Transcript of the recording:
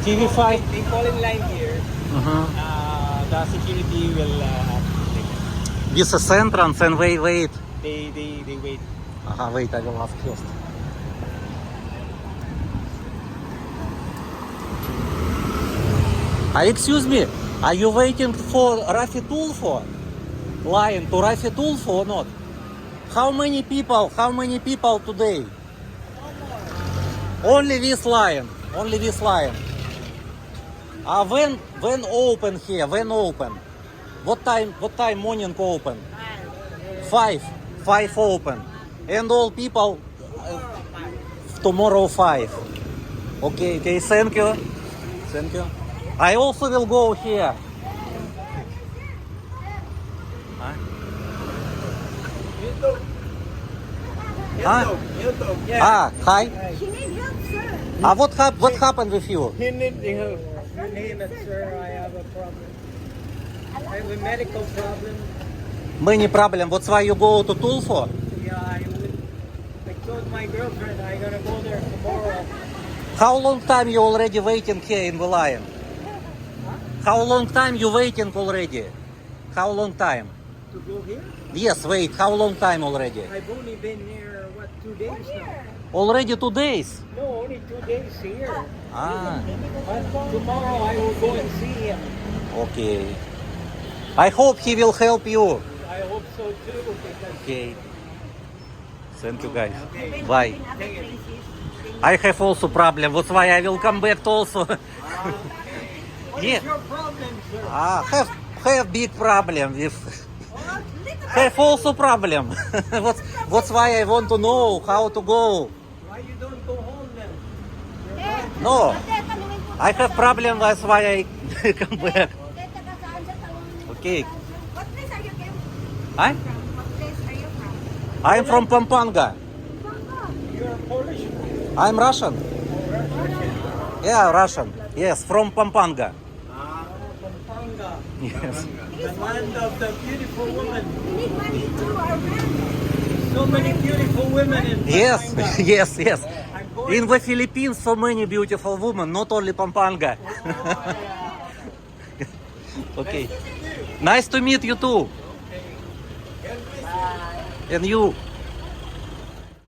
TV5. They fall in line here. The security will This is entrance and wait. they wait. Wait, I will ask first. Excuse me, are you waiting for Rafi Tulfo? Lion to Rafi Tulfo or not? How many people today? Only this lion. When open here? When open? What time morning open? 5 open. And all people tomorrow 5. Okay, thank you. I also will go here. YouTube. Yeah. Hi. She needs help, sir. What happened with you? He needs help. Your name is sir. I have a problem. I have a medical problem. Many problem. That's why you go to Tulfo? Yeah, I told my girlfriend I'm gonna go there tomorrow. How long time you already waiting here in the Lion? How long time you waiting already? How long time? To go here? Yes, wait. How long time already? I've only been here, 2 days now? Already 2 days. No, only 2 days here. But Tomorrow I will go and see him. okay. I hope he will help you. I hope so too. Because Okay. Thank you guys. Okay. Bye. In other places. I have also problem. That's why I will come back also. What Yeah. is your problem, sir? Have big problem with. Oh, little Have also problem. That's why I want to know how to go. Why you don't go home then? No, Ate, tanungin ko I have problem. That's why I come back. Ate, taga saan siya? Tanungin ko Okay. taga saan. What place are you from? Huh? What place are you from? I'm from Pampanga. You're Polish. I'm Russian. Yeah, Russian. Yes, from Pampanga. Pampanga. Yes. The land of the beautiful woman. We need money to our rent. So many beautiful women in Yes, Pampanga. yes. I'm going In the Philippines, so many beautiful women, not only Pampanga. Okay. Nice to meet you too. And you.